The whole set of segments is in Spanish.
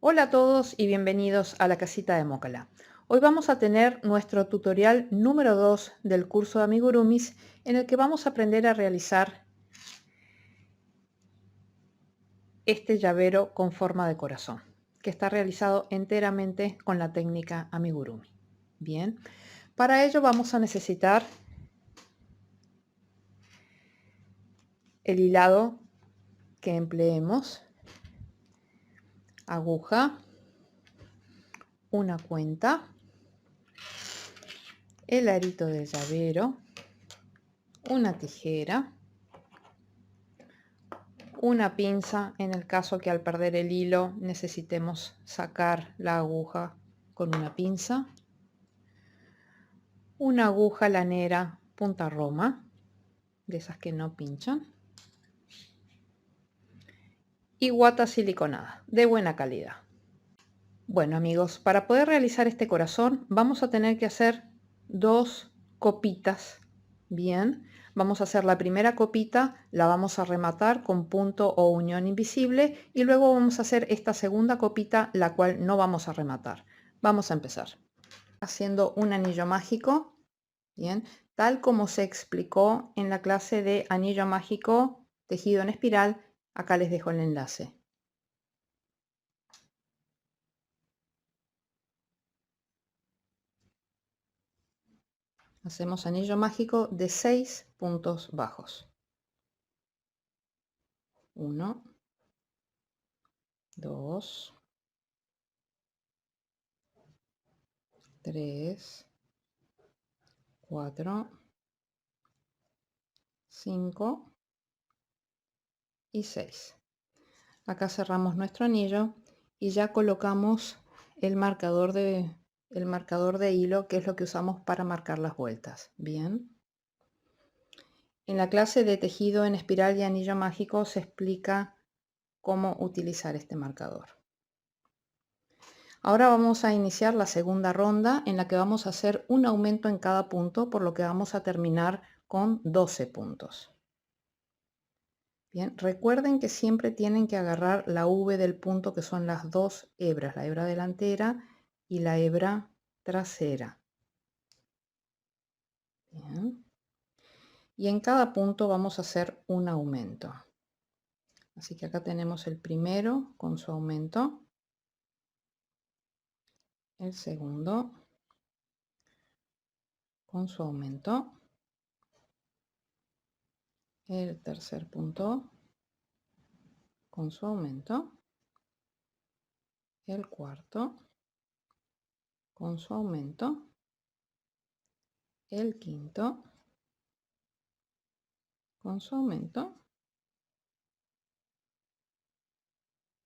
Hola a todos y bienvenidos a la casita de Mócala. Hoy vamos a tener nuestro tutorial número 2 del curso de amigurumis, en el que vamos a aprender a realizar este llavero con forma de corazón, que está realizado enteramente con la técnica amigurumi. Bien, para ello vamos a necesitar el hilado que empleemos, aguja, una cuenta, el arito del llavero, una tijera, una pinza en el caso que al perder el hilo necesitemos sacar la aguja con una pinza, una aguja lanera punta roma, de esas que no pinchan, y guata siliconada de buena calidad. Bueno amigos, para poder realizar este corazón vamos a tener que hacer dos copitas. Bien, vamos a hacer la primera copita, la vamos a rematar con punto o unión invisible y luego vamos a hacer esta segunda copita, la cual no vamos a rematar. Vamos a empezar haciendo un anillo mágico, bien, tal como se explicó en la clase de anillo mágico tejido en espiral. Acá les dejo el enlace. Hacemos anillo mágico de 6 puntos bajos. 1, 2, 3, 4, 5 y 6. Acá cerramos nuestro anillo y ya colocamos el marcador de hilo, que es lo que usamos para marcar las vueltas. Bien. En la clase de tejido en espiral y anillo mágico se explica cómo utilizar este marcador. Ahora vamos a iniciar la segunda ronda en la que vamos a hacer un aumento en cada punto, por lo que vamos a terminar con 12 puntos. Bien, recuerden que siempre tienen que agarrar la V del punto, que son las dos hebras, la hebra delantera y la hebra trasera. Bien. Y en cada punto vamos a hacer un aumento. Así que acá tenemos el primero con su aumento, el segundo con su aumento, el tercer punto con su aumento, el cuarto con su aumento, el quinto con su aumento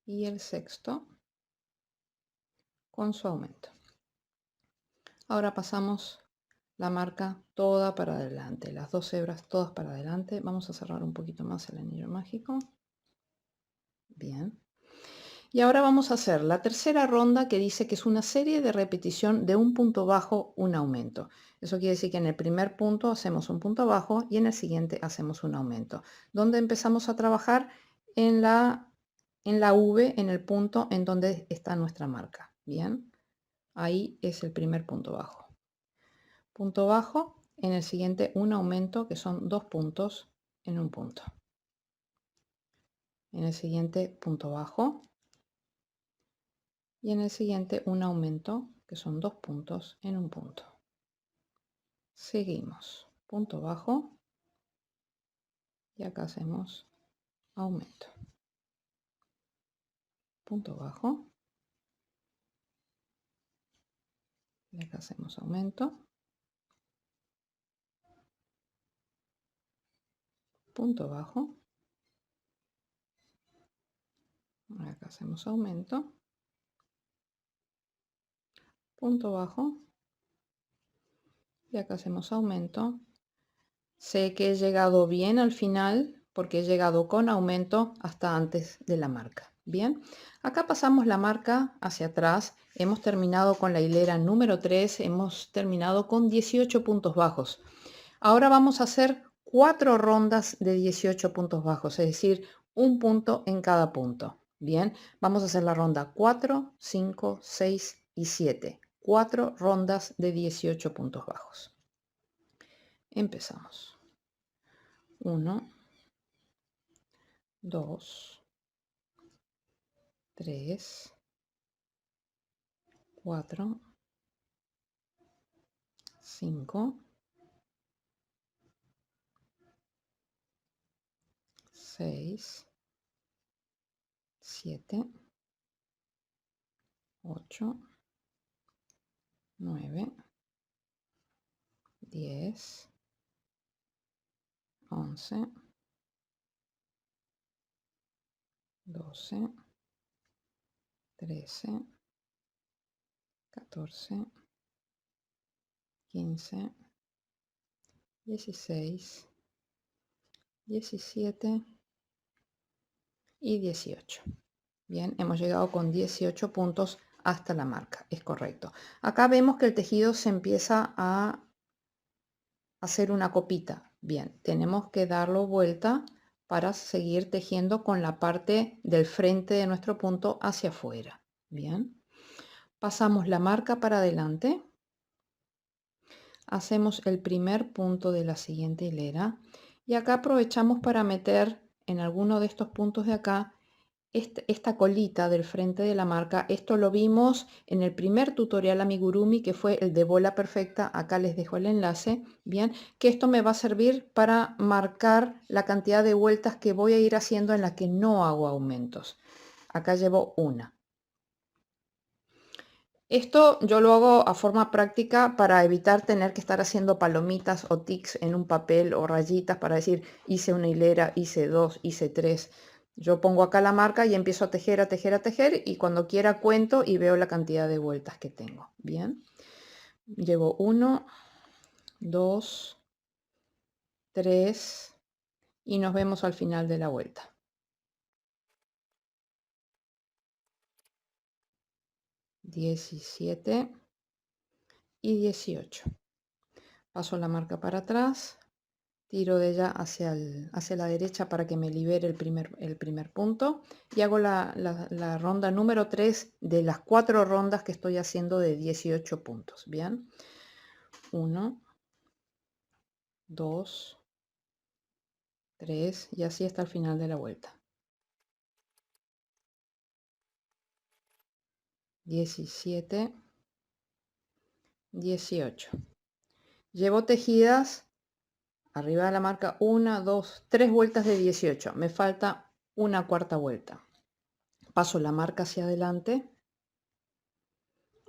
y el sexto con su aumento. Ahora pasamos la marca toda para adelante, las dos hebras todas para adelante. Vamos a cerrar un poquito más el anillo mágico. Bien. Y ahora vamos a hacer la tercera ronda, que dice que es una serie de repetición de un punto bajo, un aumento. Eso quiere decir que en el primer punto hacemos un punto bajo y en el siguiente hacemos un aumento. Donde empezamos a trabajar en la V, en el punto en donde está nuestra marca. Bien, ahí es el primer punto bajo. Punto bajo, en el siguiente un aumento, que son 2 puntos en un punto. En el siguiente punto bajo. Y en el siguiente un aumento, que son 2 puntos en un punto. Seguimos, punto bajo y acá hacemos aumento, punto bajo y acá hacemos aumento, punto bajo, acá hacemos aumento, punto bajo y acá hacemos aumento. Sé que he llegado bien al final porque he llegado con aumento hasta antes de la marca. Bien, acá pasamos la marca hacia atrás, hemos terminado con la hilera número 3, hemos terminado con 18 puntos bajos. Ahora vamos a hacer 4 rondas de 18 puntos bajos, es decir, un punto en cada punto. Bien, vamos a hacer la ronda 4, 5, 6 y 7. 4 rondas de 18 puntos bajos. Empezamos. 1, 2, 3, 4, 5, 6, 7, 8, 9, 10, 11, 12, 13, 14, 15, 16, 17 y 18. Bien, hemos llegado con 18 puntos hasta la marca, es correcto. Acá vemos que el tejido se empieza a hacer una copita. Bien, tenemos que darlo vuelta para seguir tejiendo con la parte del frente de nuestro punto hacia afuera. Bien, pasamos la marca para adelante, hacemos el primer punto de la siguiente hilera y acá aprovechamos para meter en alguno de estos puntos de acá esta colita del frente de la marca. Esto lo vimos en el primer tutorial amigurumi, que fue el de bola perfecta. Acá les dejo el enlace. Bien, que esto me va a servir para marcar la cantidad de vueltas que voy a ir haciendo en las que no hago aumentos. Acá llevo una. Esto yo lo hago a forma práctica para evitar tener que estar haciendo palomitas o tics en un papel o rayitas para decir hice una hilera, hice dos, hice tres. Yo pongo acá la marca y empiezo a tejer, a tejer, a tejer, y cuando quiera cuento y veo la cantidad de vueltas que tengo. Bien, llevo 1, 2, 3 y nos vemos al final de la vuelta. 17 y 18. Paso la marca para atrás, tiro de ella hacia la derecha para que me libere el primer punto y hago la ronda número 3 de las 4 rondas que estoy haciendo de 18 puntos. Bien, 1, 2, 3 y así hasta el final de la vuelta. 17, 18. Llevo tejidas arriba de la marca 1, 2, 3 vueltas de 18. Me falta una cuarta vuelta. Paso la marca hacia adelante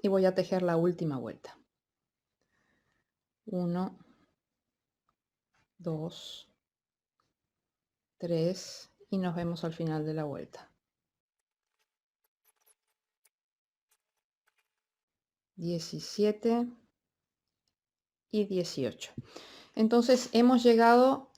y voy a tejer la última vuelta. 1, 2, 3 y nos vemos al final de la vuelta. 17 y 18. Entonces hemos llegado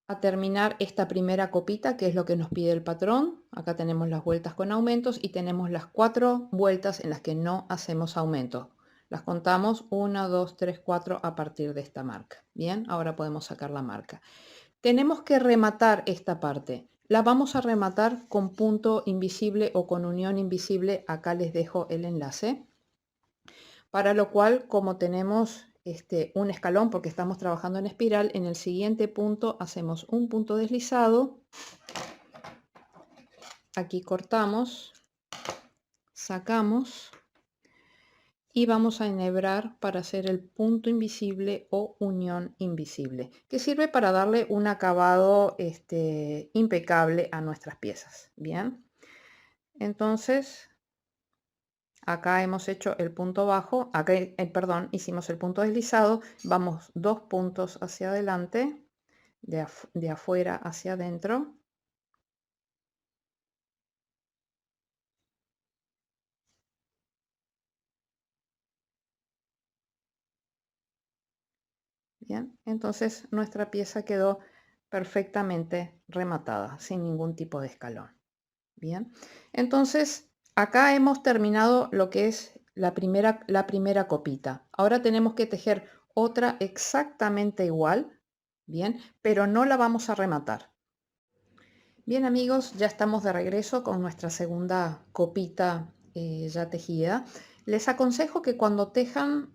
a terminar esta primera copita, que es lo que nos pide el patrón. Acá tenemos las vueltas con aumentos y tenemos las 4 vueltas en las que no hacemos aumentos. Las contamos 1, 2, 3, 4 a partir de esta marca. Bien, ahora podemos sacar la marca. Tenemos que rematar esta parte. La vamos a rematar con punto invisible o con unión invisible. Acá les dejo el enlace. Para lo cual, como tenemos un escalón porque estamos trabajando en espiral, en el siguiente punto hacemos un punto deslizado. Aquí cortamos, sacamos y vamos a enhebrar para hacer el punto invisible o unión invisible, que sirve para darle un acabado impecable a nuestras piezas. Bien, entonces acá hemos hecho el punto bajo, acá perdón, hicimos el punto deslizado, vamos 2 puntos hacia adelante, de afuera hacia adentro. Bien, entonces nuestra pieza quedó perfectamente rematada, sin ningún tipo de escalón. Bien, entonces acá hemos terminado lo que es la primera copita. Ahora tenemos que tejer otra exactamente igual, bien, pero no la vamos a rematar. Bien amigos, ya estamos de regreso con nuestra segunda copita ya tejida. Les aconsejo que cuando tejan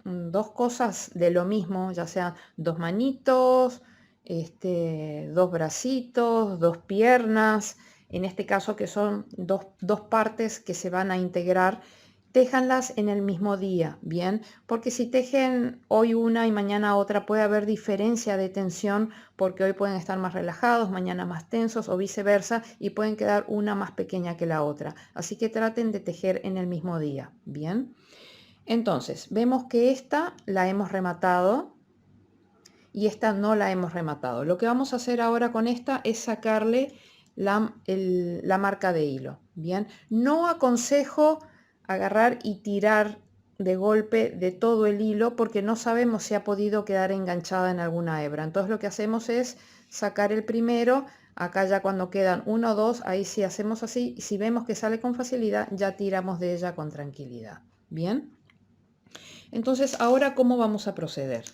dos cosas de lo mismo, ya sean dos manitos, dos bracitos, dos piernas, en este caso que son dos partes que se van a integrar, téjanlas en el mismo día, ¿bien? Porque si tejen hoy una y mañana otra puede haber diferencia de tensión porque hoy pueden estar más relajados, mañana más tensos o viceversa y pueden quedar una más pequeña que la otra. Así que traten de tejer en el mismo día, ¿bien? Entonces, vemos que esta la hemos rematado y esta no la hemos rematado. Lo que vamos a hacer ahora con esta es sacarle la marca de hilo, ¿bien? No aconsejo agarrar y tirar de golpe de todo el hilo porque no sabemos si ha podido quedar enganchada en alguna hebra. Entonces lo que hacemos es sacar el primero, acá ya cuando quedan uno o dos, ahí sí hacemos así, y si vemos que sale con facilidad, ya tiramos de ella con tranquilidad. Bien, entonces ahora ¿cómo vamos a proceder?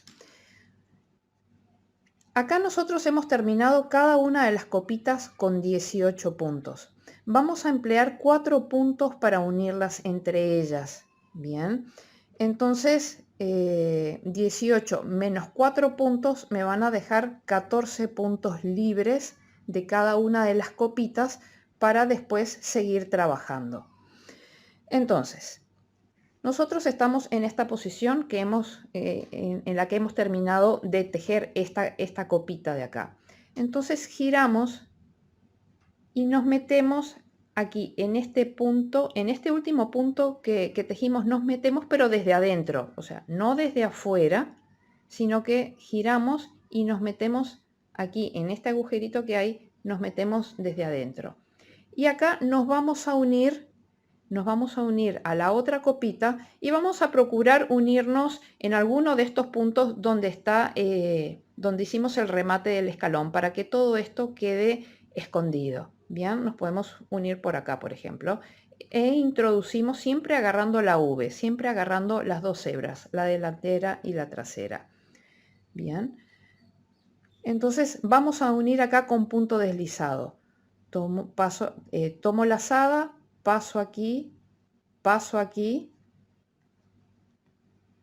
Acá nosotros hemos terminado cada una de las copitas con 18 puntos. Vamos a emplear 4 puntos para unirlas entre ellas. Bien, entonces 18 menos 4 puntos me van a dejar 14 puntos libres de cada una de las copitas para después seguir trabajando. Entonces, nosotros estamos en esta posición que en la que hemos terminado de tejer esta copita de acá. Entonces giramos y nos metemos aquí en este punto, en este último punto que tejimos, nos metemos pero desde adentro, o sea, no desde afuera, sino que giramos y nos metemos aquí en este agujerito que hay, nos metemos desde adentro. Y acá nos vamos a unir a la otra copita y vamos a procurar unirnos en alguno de estos puntos donde está, donde hicimos el remate del escalón para que todo esto quede escondido. Bien, nos podemos unir por acá, por ejemplo, e introducimos siempre agarrando la V, siempre agarrando las dos hebras, la delantera y la trasera. Bien, entonces vamos a unir acá con punto deslizado. Tomo lazada, paso aquí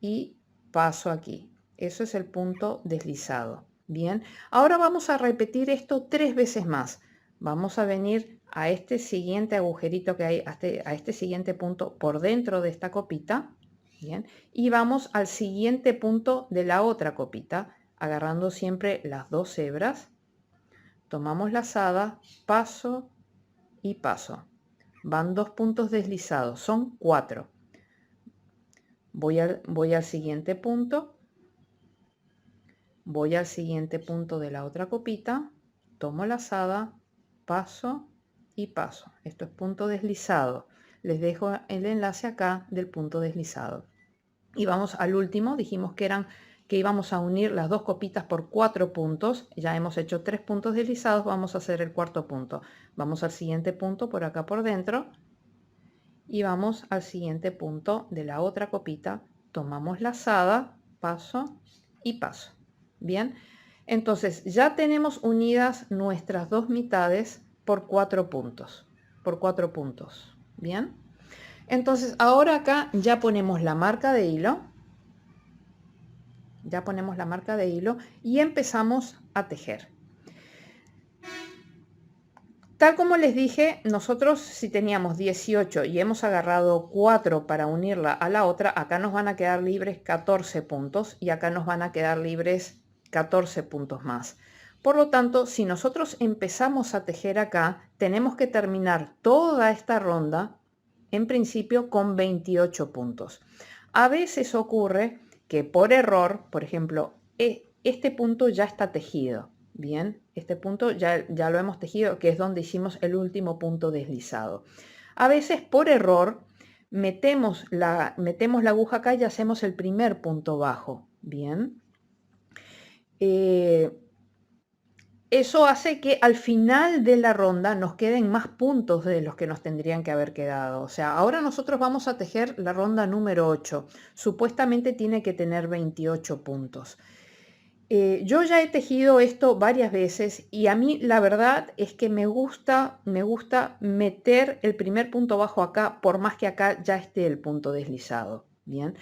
y paso aquí. Eso es el punto deslizado. Bien, ahora vamos a repetir esto 3 veces más. Vamos a venir a este siguiente agujerito que hay, a este siguiente punto por dentro de esta copita. Bien, y vamos al siguiente punto de la otra copita, agarrando siempre las dos hebras. Tomamos lazada, paso y paso. Van 2 puntos deslizados, son 4. Voy al siguiente punto, voy al siguiente punto de la otra copita, tomo lazada, paso y paso. Esto es punto deslizado. Les dejo el enlace acá del punto deslizado. Y vamos al último, dijimos que íbamos a unir las dos copitas por 4 puntos. Ya hemos hecho 3 puntos deslizados, vamos a hacer el cuarto punto. Vamos al siguiente punto por acá por dentro y vamos al siguiente punto de la otra copita, tomamos lazada, paso y paso. Bien, entonces ya tenemos unidas nuestras dos mitades por 4 puntos, bien. Entonces ahora acá ya ponemos la marca de hilo, y empezamos a tejer. Tal como les dije, nosotros si teníamos 18 y hemos agarrado 4 para unirla a la otra, acá nos van a quedar libres 14 puntos y acá nos van a quedar libres 14 puntos más. Por lo tanto, si nosotros empezamos a tejer acá, tenemos que terminar toda esta ronda, en principio, con 28 puntos. A veces ocurre que por error, por ejemplo, este punto ya está tejido. Bien, este punto ya lo hemos tejido, que es donde hicimos el último punto deslizado. A veces por error metemos la aguja acá y hacemos el primer punto bajo. Bien, eso hace que al final de la ronda nos queden más puntos de los que nos tendrían que haber quedado. O sea, ahora nosotros vamos a tejer la ronda número 8. Supuestamente tiene que tener 28 puntos. Yo ya he tejido esto varias veces y a mí la verdad es que me gusta meter el primer punto bajo acá, por más que acá ya esté el punto deslizado. Bien.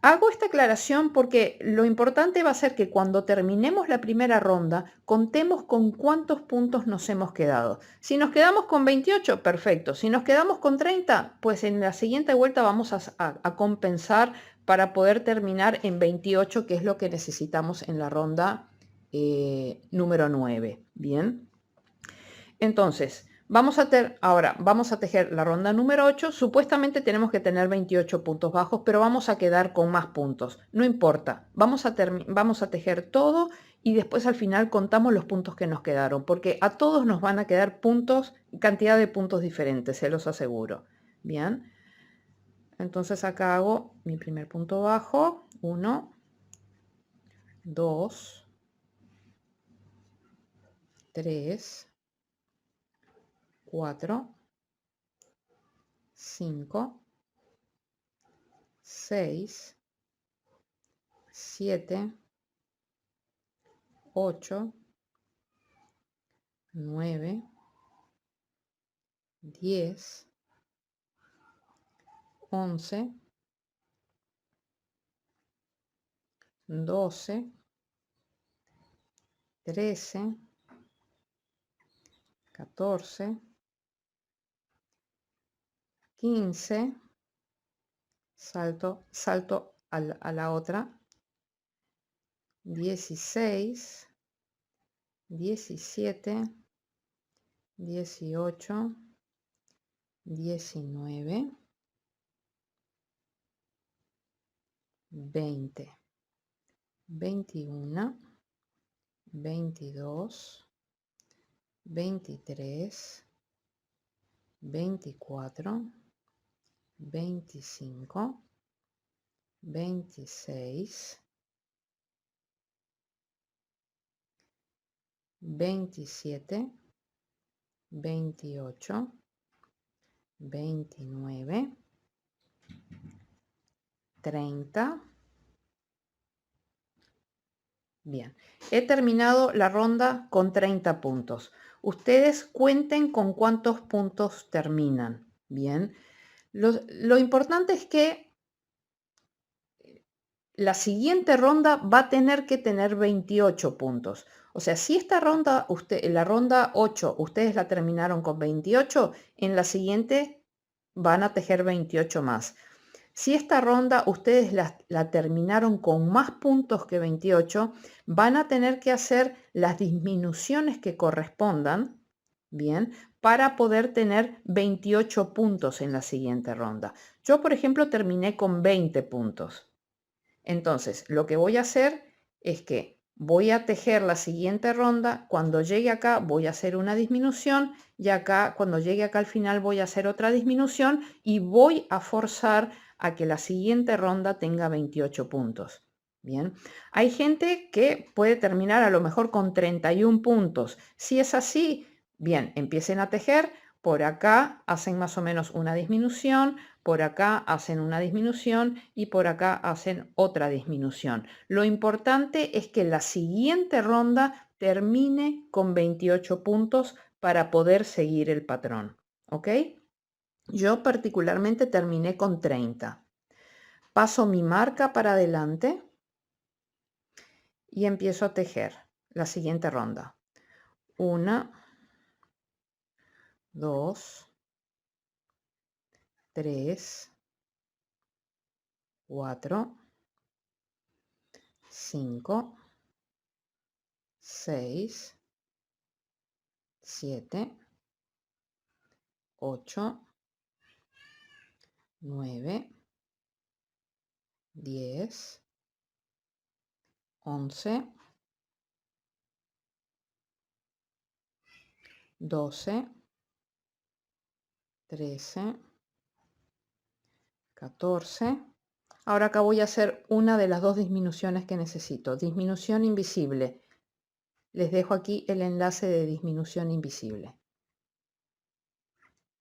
Hago esta aclaración porque lo importante va a ser que cuando terminemos la primera ronda, contemos con cuántos puntos nos hemos quedado. Si nos quedamos con 28, perfecto. Si nos quedamos con 30, pues en la siguiente vuelta vamos a compensar para poder terminar en 28, que es lo que necesitamos en la ronda número 9. Bien. Entonces, ahora vamos a tejer la ronda número 8. Supuestamente tenemos que tener 28 puntos bajos, pero vamos a quedar con más puntos. No importa, vamos a tejer todo y después al final contamos los puntos que nos quedaron, porque a todos nos van a quedar puntos, cantidad de puntos diferentes, se los aseguro. Bien, entonces acá hago mi primer punto bajo, 1, 2, 3, 4, 5, 6, 7, 8, 9, 10, 11, 12, 13, 14, 15, salto a la otra, 16, 17, 18, 19, 20, 21, 22, 23, 24, 25, 26, 27, 28, 29, 30. Bien, he terminado la ronda con 30 puntos. Ustedes cuenten con cuántos puntos terminan. Bien, lo importante es que la siguiente ronda va a tener que tener 28 puntos. O sea, si esta ronda, la ronda 8, ustedes la terminaron con 28, en la siguiente van a tejer 28 más. Si esta ronda ustedes la terminaron con más puntos que 28, van a tener que hacer las disminuciones que correspondan, bien, para poder tener 28 puntos en la siguiente ronda. Yo, por ejemplo, terminé con 20 puntos. Entonces, lo que voy a hacer es que voy a tejer la siguiente ronda. Cuando llegue acá voy a hacer una disminución y acá, cuando llegue acá al final, voy a hacer otra disminución y voy a forzar a que la siguiente ronda tenga 28 puntos. Bien, hay gente que puede terminar a lo mejor con 31 puntos. Si es así, bien, empiecen a tejer. Por acá hacen más o menos una disminución, por acá hacen una disminución y por acá hacen otra disminución. Lo importante es que la siguiente ronda termine con 28 puntos para poder seguir el patrón. ¿Ok? Yo particularmente terminé con 30. Paso mi marca para adelante y empiezo a tejer la siguiente ronda. 1, 2, 3, 4, 5, 6, 7, 8, 9, 10, 11, 12, 13, 14. Ahora acá voy a hacer una de las dos disminuciones que necesito. Disminución invisible. Les dejo aquí el enlace de disminución invisible.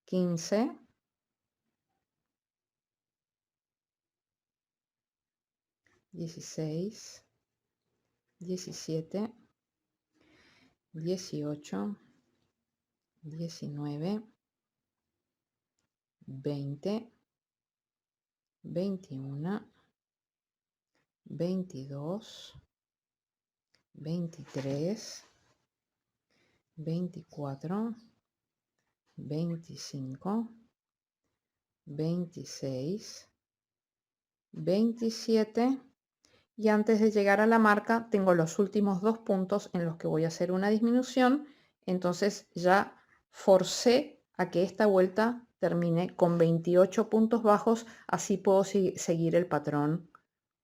15, 16, 17, 18, 19, 20, 21, 22, 23, 24, 25, 26, 27 y antes de llegar a la marca tengo los últimos dos puntos en los que voy a hacer una disminución, entonces ya forcé a que esta vuelta termine con 28 puntos bajos, así puedo seguir el patrón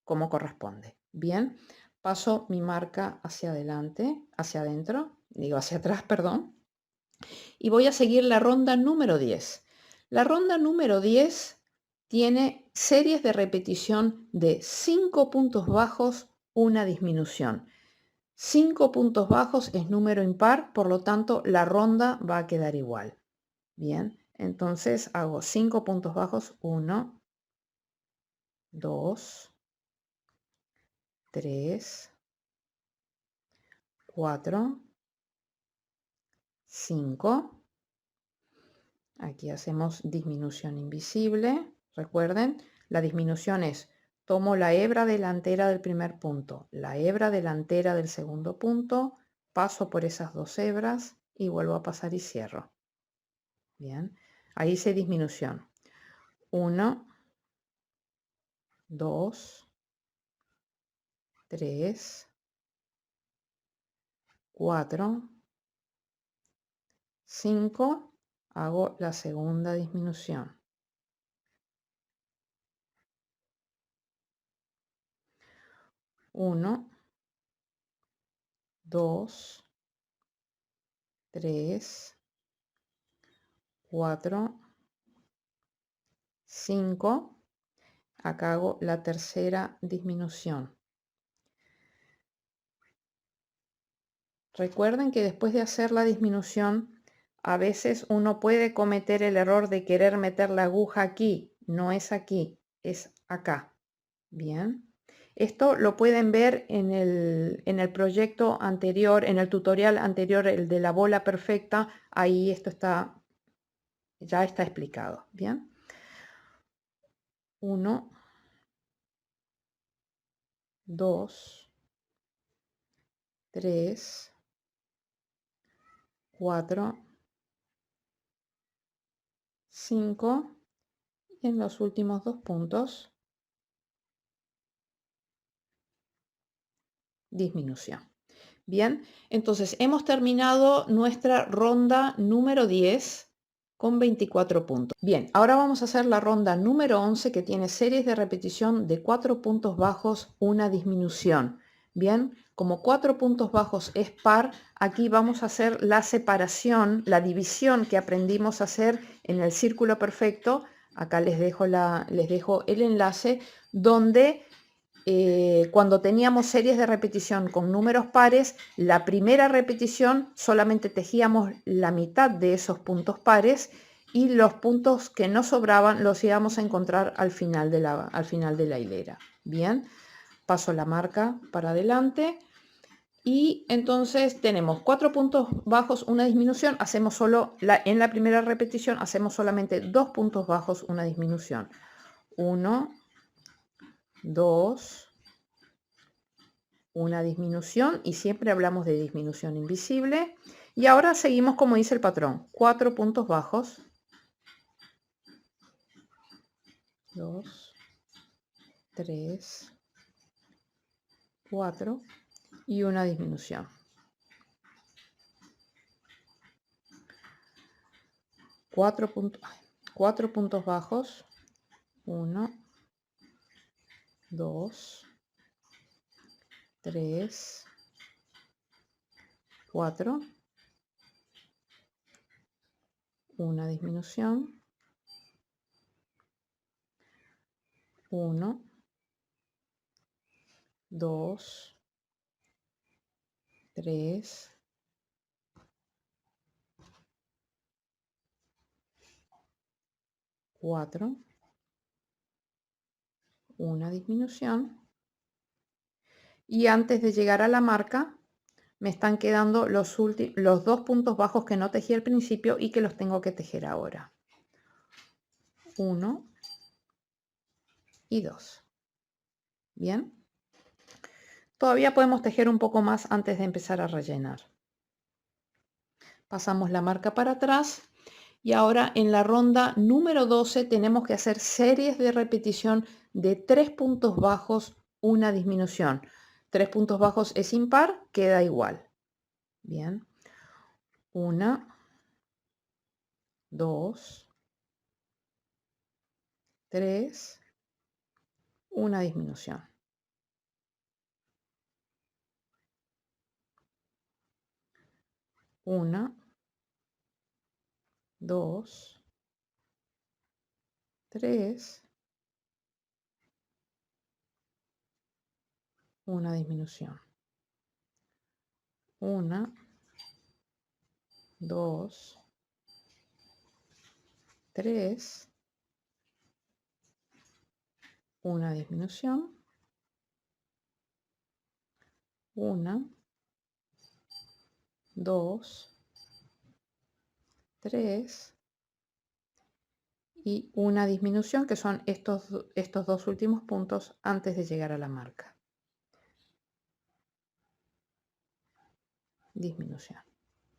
como corresponde. Bien, paso mi marca hacia adelante, hacia adentro, digo hacia atrás, perdón, y voy a seguir la ronda número 10. La ronda número 10 tiene series de repetición de 5 puntos bajos, una disminución. 5 puntos bajos es número impar, por lo tanto la ronda va a quedar igual. Bien, entonces hago 5 puntos bajos, 1, 2, 3, 4, 5. Aquí hacemos disminución invisible. Recuerden, la disminución es, tomo la hebra delantera del primer punto, la hebra delantera del segundo punto, paso por esas dos hebras y vuelvo a pasar y cierro. Bien, ahí hice disminución. 1, 2, 3, 4, 5. Hago la segunda disminución. 1, 2, 3, 4, 5. Acá hago la tercera disminución. Recuerden que después de hacer la disminución, a veces uno puede cometer el error de querer meter la aguja aquí. No es aquí, es acá. Bien. Esto lo pueden ver en el proyecto anterior, en el tutorial anterior, el de la bola perfecta. Ahí esto ya está explicado. Bien. 1, 2, 3, 4, 5 y en los últimos dos puntos disminución. Bien, entonces hemos terminado nuestra ronda número 10 con 24 puntos. Bien, ahora vamos a hacer la ronda número 11 que tiene series de repetición de 4 puntos bajos, una disminución. Bien, como 4 puntos bajos es par, aquí vamos a hacer la separación, la división que aprendimos a hacer en el círculo perfecto. Acá les dejo el enlace donde cuando teníamos series de repetición con números pares, la primera repetición solamente tejíamos la mitad de esos puntos pares y los puntos que nos sobraban los íbamos a encontrar al final de la hilera. Bien, paso la marca para adelante y entonces tenemos 4 puntos bajos, una disminución, hacemos solo en la primera repetición hacemos solamente 2 puntos bajos, una disminución. 1, 2, una disminución y siempre hablamos de disminución invisible. Y ahora seguimos como dice el patrón, 4 puntos bajos, 2, 3, 4 y una disminución. 4 puntos bajos, 1, 2, 3, 4, una disminución, 1, 2, 3, 4, una disminución Y antes de llegar a la marca, me están quedando los 2 puntos bajos que no tejí al principio y que los tengo que tejer ahora. 1 y 2. Bien. Todavía podemos tejer un poco más antes de empezar a rellenar. Pasamos la marca para atrás y ahora en la ronda número 12 tenemos que hacer series de repetición de 3 puntos bajos, una disminución. 3 puntos bajos es impar, queda igual. Bien. 1, 2, 3, una disminución. 1, 2, 3, una disminución. 1, 2, 3, una disminución. 1, 2, 3 y una disminución, que son estos dos últimos puntos antes de llegar a la marca. Disminución.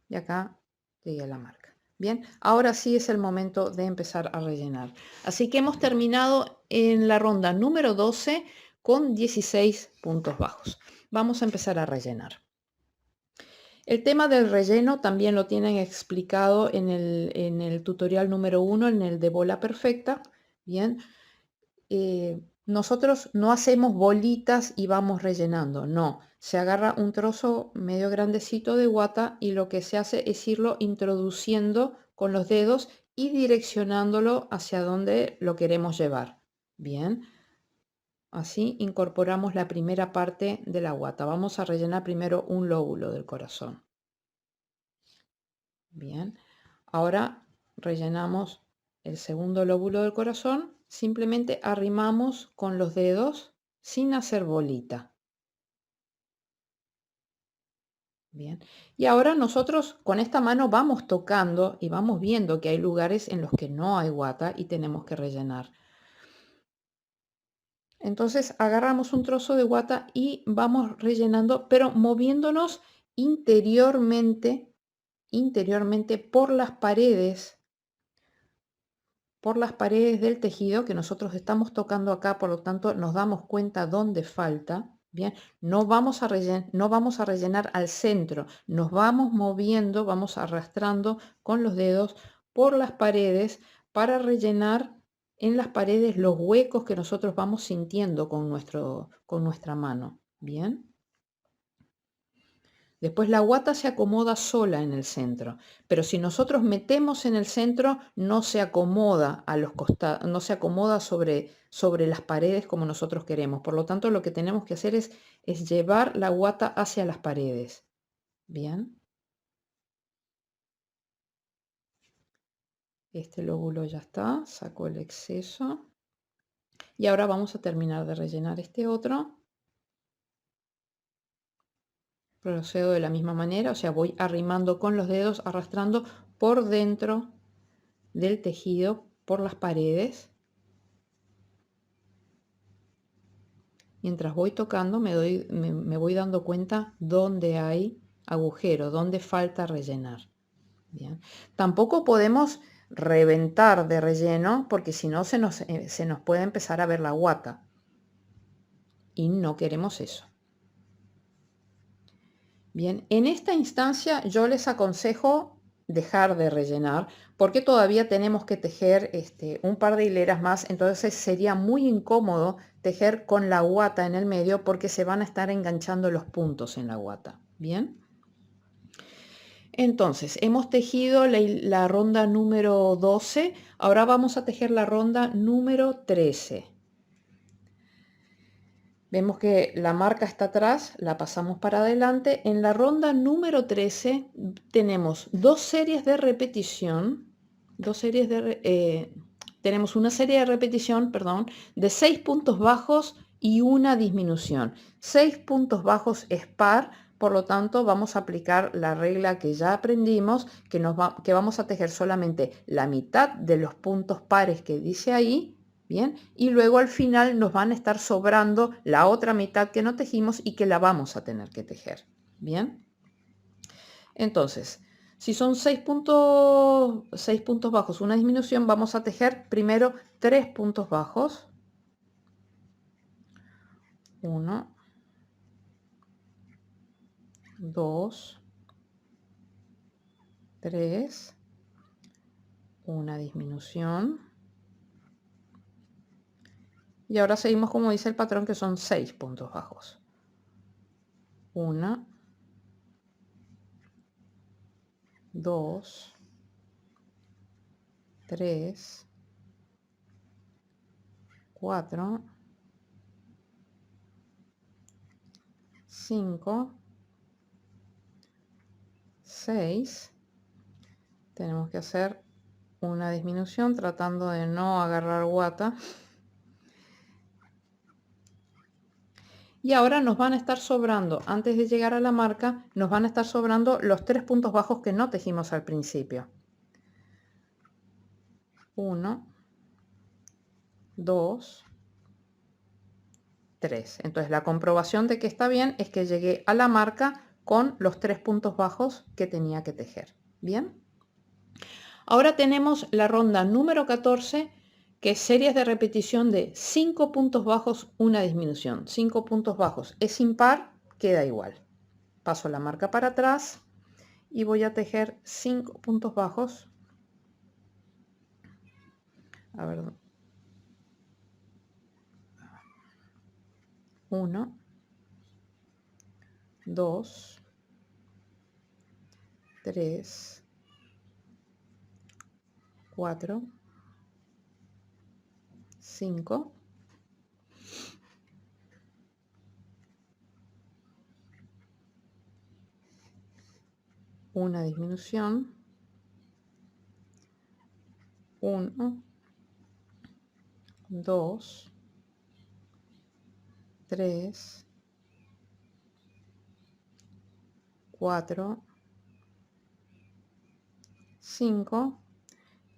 Y acá llegué a la marca. Bien, ahora sí es el momento de empezar a rellenar. Así que hemos terminado en la ronda número 12 con 16 puntos bajos. Vamos a empezar a rellenar. El tema del relleno también lo tienen explicado en el tutorial número 1, en el de bola perfecta. Bien, nosotros no hacemos bolitas y vamos rellenando, no. Se agarra un trozo medio grandecito de guata y lo que se hace es irlo introduciendo con los dedos y direccionándolo hacia donde lo queremos llevar. Bien, así incorporamos la primera parte de la guata. Vamos a rellenar primero un lóbulo del corazón. Bien, ahora rellenamos el segundo lóbulo del corazón. Simplemente arrimamos con los dedos sin hacer bolita. Bien, y ahora nosotros con esta mano vamos tocando y vamos viendo que hay lugares en los que no hay guata y tenemos que rellenar. Entonces agarramos un trozo de guata y vamos rellenando, pero moviéndonos interiormente por las paredes del tejido que nosotros estamos tocando acá, por lo tanto nos damos cuenta dónde falta. Bien, no vamos a rellenar al centro, nos vamos moviendo, vamos arrastrando con los dedos por las paredes para rellenar en las paredes los huecos que nosotros vamos sintiendo con nuestra mano. Bien. Después la guata se acomoda sola en el centro, pero si nosotros metemos en el centro no se acomoda a los costados, no se acomoda sobre las paredes como nosotros queremos. Por lo tanto, lo que tenemos que hacer es llevar la guata hacia las paredes. Bien. Este lóbulo ya está, saco el exceso. Y ahora vamos a terminar de rellenar este otro. Procedo de la misma manera, o sea, voy arrimando con los dedos, arrastrando por dentro del tejido, por las paredes. Mientras voy tocando me voy dando cuenta dónde hay agujero, dónde falta rellenar. Bien. Tampoco podemos reventar de relleno porque si no se nos puede empezar a ver la guata y no queremos eso. Bien, en esta instancia yo les aconsejo dejar de rellenar porque todavía tenemos que tejer un par de hileras más, entonces sería muy incómodo tejer con la guata en el medio porque se van a estar enganchando los puntos en la guata. Bien, entonces hemos tejido la ronda número 12, ahora vamos a tejer la ronda número 13. Vemos que la marca está atrás, la pasamos para adelante. En la ronda número 13 tenemos dos series de repetición, tenemos una serie de repetición, perdón, de 6 puntos bajos y una disminución. 6 puntos bajos es par, por lo tanto vamos a aplicar la regla que ya aprendimos, que vamos a tejer solamente la mitad de los puntos pares que dice ahí, bien, y luego al final nos van a estar sobrando la otra mitad que no tejimos y que la vamos a tener que tejer, bien. Entonces, si son 6 puntos bajos, una disminución, vamos a tejer primero 3 puntos bajos. 1, 2, 3, una disminución. Y ahora seguimos como dice el patrón, que son 6 puntos bajos. 1, 2, 3, 4, 5, 6. Tenemos que hacer una disminución tratando de no agarrar guata. Y ahora nos van a estar sobrando, antes de llegar a la marca, nos van a estar sobrando los 3 puntos bajos que no tejimos al principio. 1, 2, 3. Entonces la comprobación de que está bien es que llegué a la marca con los 3 puntos bajos que tenía que tejer. Bien. Ahora tenemos la ronda número 14, que es series de repetición de 5 puntos bajos, una disminución. 5 puntos bajos es impar, queda igual. Paso la marca para atrás y voy a tejer 5 puntos bajos. A ver. 1, 2, 3, 4, 5. Una disminución. 1, 2, 3, 4, 5.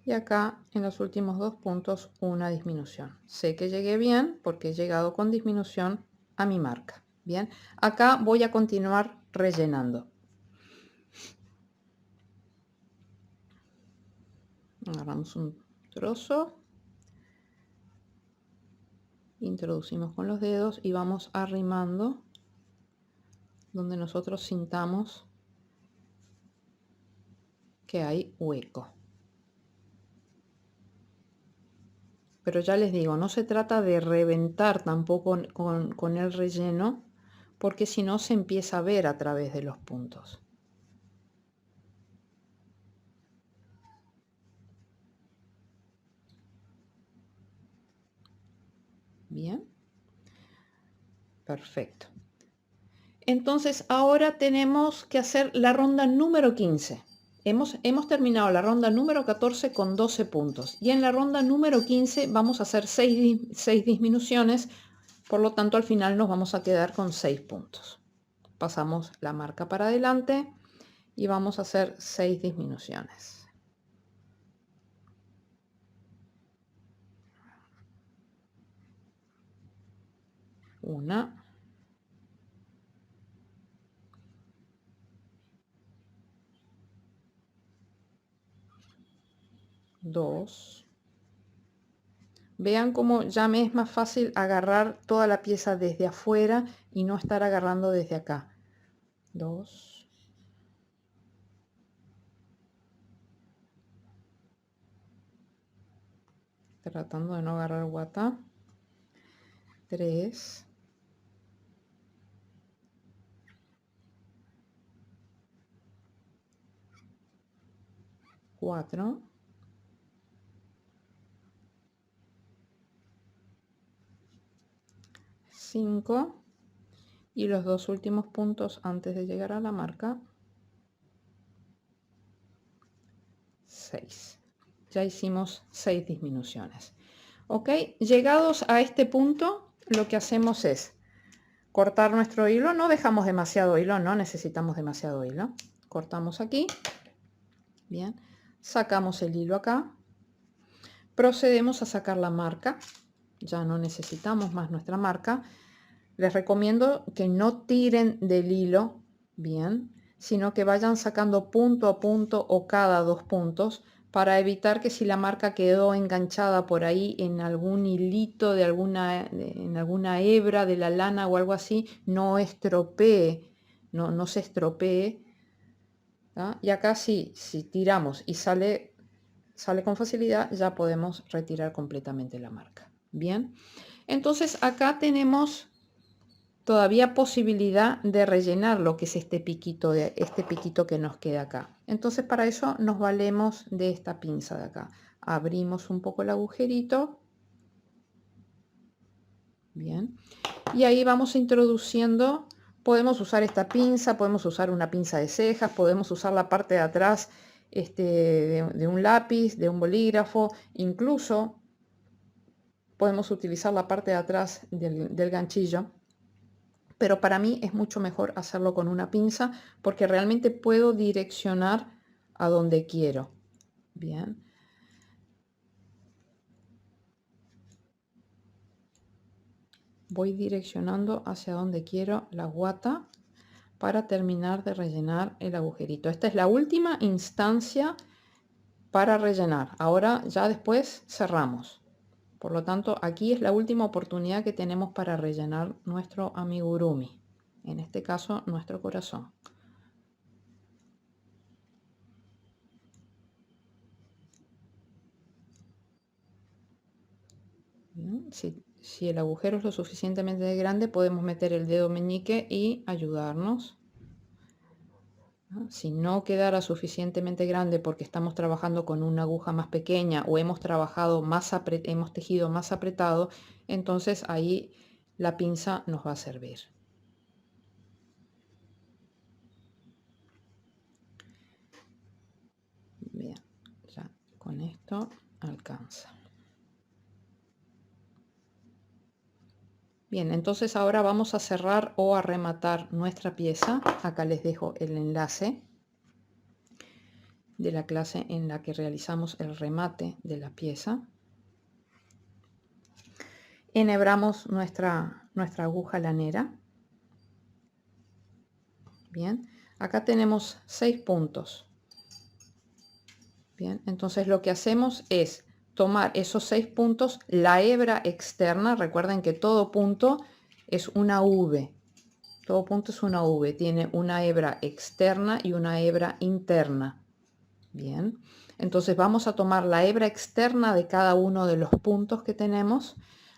Y acá en los últimos 2 puntos una disminución. Sé que llegué bien porque he llegado con disminución a mi marca. Bien, acá voy a continuar rellenando. Agarramos un trozo, introducimos con los dedos y vamos arrimando donde nosotros sintamos que hay hueco. Pero ya les digo, no se trata de reventar tampoco con el relleno, porque si no se empieza a ver a través de los puntos. Bien, perfecto. Entonces ahora tenemos que hacer la ronda número 15. Hemos terminado la ronda número 14 con 12 puntos. Y en la ronda número 15 vamos a hacer 6 disminuciones. Por lo tanto, al final nos vamos a quedar con 6 puntos. Pasamos la marca para adelante y vamos a hacer 6 disminuciones. Una. 2. Vean cómo ya me es más fácil agarrar toda la pieza desde afuera y no estar agarrando desde acá. 2. Tratando de no agarrar guata. 3. 4. 5. Y los 2 últimos puntos antes de llegar a la marca. 6. Ya hicimos 6 disminuciones. Ok, llegados a este punto, lo que hacemos es cortar nuestro hilo. No dejamos demasiado hilo, no necesitamos demasiado hilo. Cortamos aquí. Bien, sacamos el hilo acá. Procedemos a sacar la marca. Ya no necesitamos más nuestra marca. Les recomiendo que no tiren del hilo, bien, sino que vayan sacando punto a punto o cada 2 puntos para evitar que si la marca quedó enganchada por ahí en algún hilito en alguna hebra de la lana o algo así, no estropee, no se estropee. ¿Tá? Y acá sí, si tiramos y sale con facilidad, ya podemos retirar completamente la marca. Bien, entonces acá tenemos todavía posibilidad de rellenar lo que es este piquito que nos queda acá. Entonces para eso nos valemos de esta pinza de acá. Abrimos un poco el agujerito. Bien, y ahí vamos introduciendo. Podemos usar esta pinza, podemos usar una pinza de cejas, podemos usar la parte de atrás de un lápiz, de un bolígrafo, incluso podemos utilizar la parte de atrás del ganchillo, pero para mí es mucho mejor hacerlo con una pinza porque realmente puedo direccionar a donde quiero. Bien. Voy direccionando hacia donde quiero la guata para terminar de rellenar el agujerito. Esta es la última instancia para rellenar. Ahora ya después cerramos. Por lo tanto, aquí es la última oportunidad que tenemos para rellenar nuestro amigurumi. En este caso, nuestro corazón. Bien, si el agujero es lo suficientemente grande, podemos meter el dedo meñique y ayudarnos. Si no quedara suficientemente grande porque estamos trabajando con una aguja más pequeña o hemos tejido más apretado, entonces ahí la pinza nos va a servir. Bien, ya con esto alcanza. Bien, entonces ahora vamos a cerrar o a rematar nuestra pieza. Acá les dejo el enlace de la clase en la que realizamos el remate de la pieza. Enhebramos nuestra aguja lanera. Bien, acá tenemos 6 puntos. Bien, entonces lo que hacemos es tomar esos 6 puntos, la hebra externa, recuerden que todo punto es una V. Todo punto es una V, tiene una hebra externa y una hebra interna. Bien, entonces vamos a tomar la hebra externa de cada uno de los puntos que tenemos,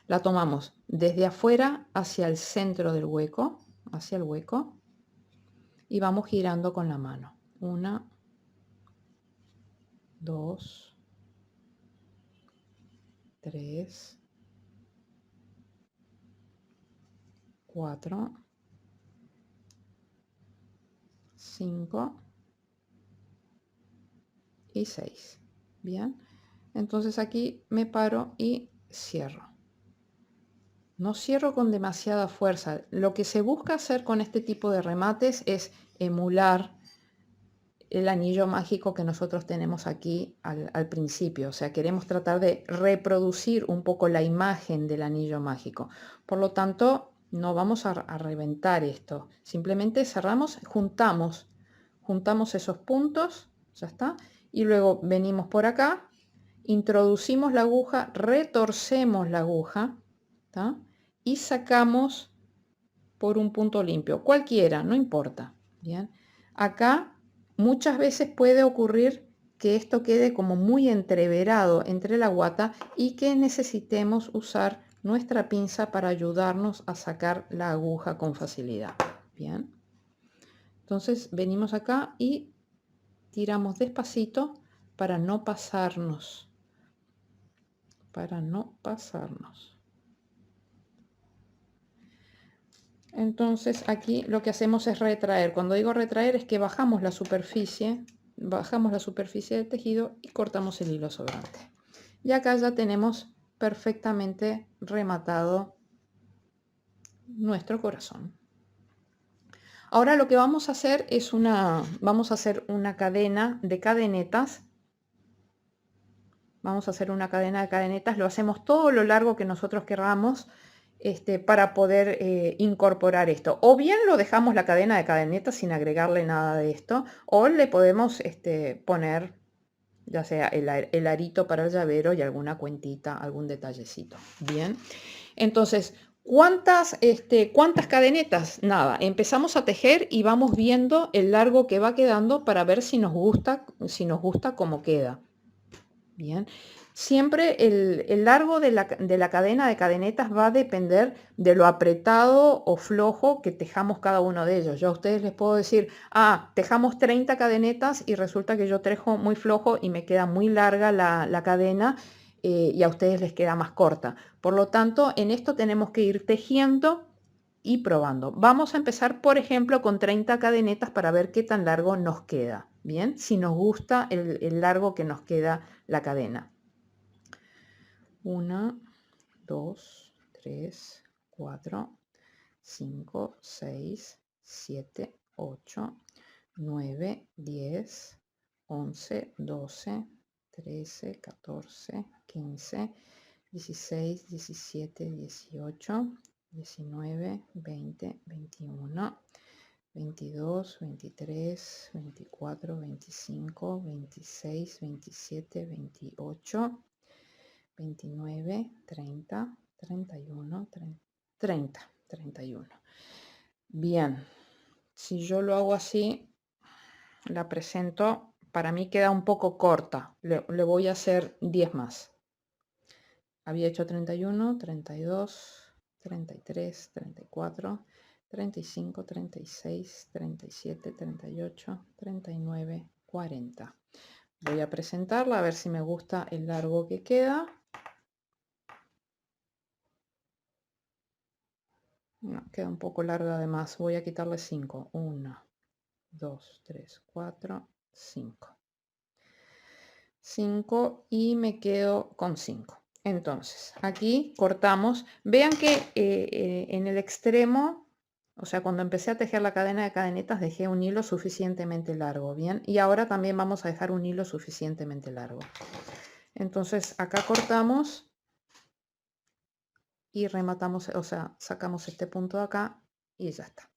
la tomamos desde afuera hacia el centro del hueco, hacia el hueco, y vamos girando con la mano. 1, 2, 3, 4, 5 y 6. Bien, entonces aquí me paro y cierro. No cierro con demasiada fuerza. Lo que se busca hacer con este tipo de remates es emular el anillo mágico que nosotros tenemos aquí al principio. O sea, queremos tratar de reproducir un poco la imagen del anillo mágico. Por lo tanto, no vamos a reventar esto. Simplemente cerramos, juntamos esos puntos, ya está. Y luego venimos por acá, introducimos la aguja, retorcemos la aguja, ¿tá? Y sacamos por un punto limpio, cualquiera, no importa. Bien, acá muchas veces puede ocurrir que esto quede como muy entreverado entre la guata y que necesitemos usar nuestra pinza para ayudarnos a sacar la aguja con facilidad. Bien, entonces venimos acá y tiramos despacito para no pasarnos. Entonces aquí lo que hacemos es retraer. Cuando digo retraer es que bajamos la superficie del tejido y cortamos el hilo sobrante. Y acá ya tenemos perfectamente rematado nuestro corazón. Ahora lo que vamos a hacer es vamos a hacer una cadena de cadenetas. Vamos a hacer una cadena de cadenetas, lo hacemos todo lo largo que nosotros queramos para poder incorporar esto. O bien lo dejamos la cadena de cadenetas sin agregarle nada de esto, o le podemos poner ya sea el arito para el llavero y alguna cuentita, algún detallecito. Bien, entonces, ¿cuántas cadenetas? Nada, empezamos a tejer y vamos viendo el largo que va quedando para ver si nos gusta cómo queda. Bien, siempre el largo de la cadena de cadenetas va a depender de lo apretado o flojo que tejamos cada uno de ellos. Yo a ustedes les puedo decir, tejamos 30 cadenetas y resulta que yo tejo muy flojo y me queda muy larga la cadena y a ustedes les queda más corta. Por lo tanto, en esto tenemos que ir tejiendo y probando. Vamos a empezar, por ejemplo, con 30 cadenetas para ver qué tan largo nos queda. Bien, si nos gusta el largo que nos queda la cadena. 1, 2, 3, 4, 5, 6, 7, 8, 9, 10, 11, 12, 13, 14, 15, 16, 17, 18, 19, 20, 21, 22, 23, 24, 25, 26, 27, 28, 29, 30, 31, 30, 31. Bien, si yo lo hago así, la presento, para mí queda un poco corta. Le voy a hacer 10 más. Había hecho 31, 32, 33, 34, 35, 36, 37, 38, 39, 40. Voy a presentarla a ver si me gusta el largo que queda. No, queda un poco larga además. Voy a quitarle 5. 1, 2, 3, 4, 5. 5 y me quedo con 5. Entonces, aquí cortamos. Vean que en el extremo, o sea, cuando empecé a tejer la cadena de cadenetas, dejé un hilo suficientemente largo, ¿bien? Y ahora también vamos a dejar un hilo suficientemente largo. Entonces, acá cortamos y rematamos, o sea, sacamos este punto de acá y ya está.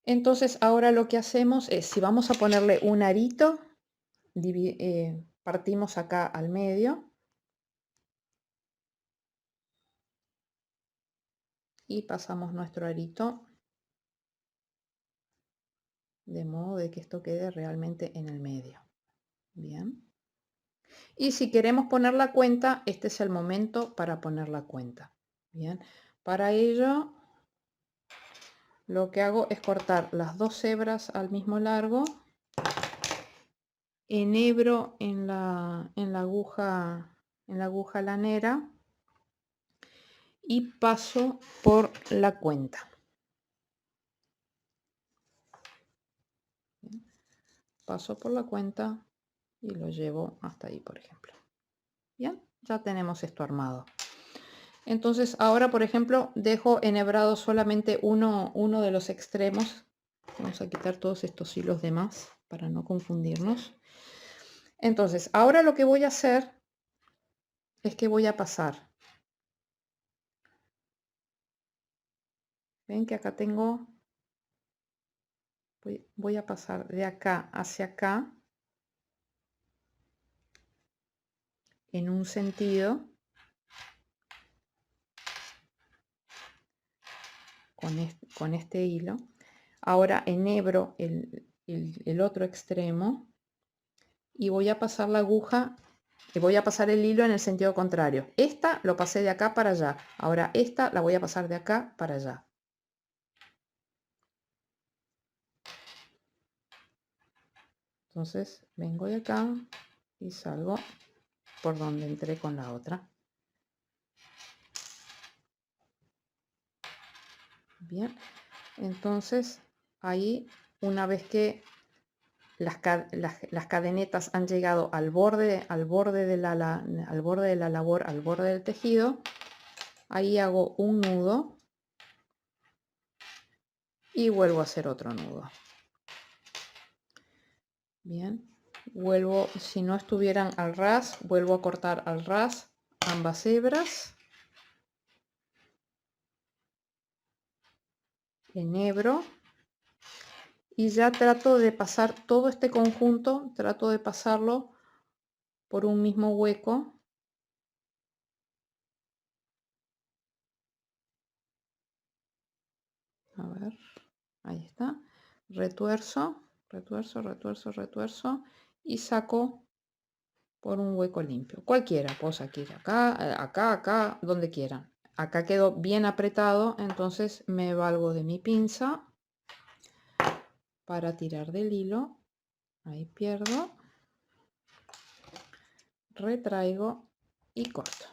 Entonces, ahora lo que hacemos es, si vamos a ponerle un arito, partimos acá al medio. Y pasamos nuestro arito de modo de que esto quede realmente en el medio. Bien. Y si queremos poner la cuenta, este es el momento para poner la cuenta. Bien. Para ello, lo que hago es cortar las dos hebras al mismo largo, enhebro en la aguja lanera y paso por la cuenta. Bien. Paso por la cuenta y lo llevo hasta ahí, por ejemplo. Bien, ya tenemos esto armado. Entonces ahora, por ejemplo, dejo enhebrado solamente uno de los extremos. Vamos a quitar todos estos hilos de más para no confundirnos. Entonces, ahora lo que voy a hacer es que voy a pasar. Ven que acá tengo, voy a pasar de acá hacia acá en un sentido con este hilo. Ahora enhebro el otro extremo y voy a pasar la aguja y voy a pasar el hilo en el sentido contrario. Esta lo pasé de acá para allá. Ahora esta la voy a pasar de acá para allá. Entonces vengo de acá y salgo por donde entré con la otra. Bien, entonces ahí una vez que las cadenetas han llegado al borde de la labor, al borde del tejido, Ahí hago un nudo y vuelvo a hacer otro nudo. Bien, vuelvo, si no estuvieran al ras, vuelvo a cortar al ras ambas hebras, enhebro y ya trato de pasar todo este conjunto, trato de pasarlo por un mismo hueco. A ver, ahí está. Retuerzo, retuerzo, retuerzo, retuerzo y saco por un hueco limpio. Cualquiera, pues aquí, acá, acá, acá, donde quieran. Acá quedó bien apretado, entonces me valgo de mi pinza para tirar del hilo. Ahí pierdo, retraigo y corto.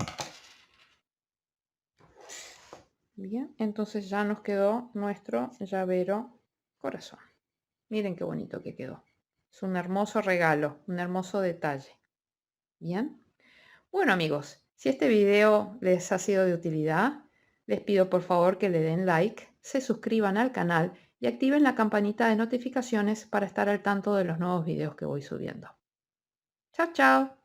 Bien, entonces ya nos quedó nuestro llavero corazón. Miren qué bonito que quedó. Es un hermoso regalo, un hermoso detalle. Bien. Bueno amigos, si este video les ha sido de utilidad, les pido por favor que le den like, se suscriban al canal y activen la campanita de notificaciones para estar al tanto de los nuevos videos que voy subiendo. Chao, chao.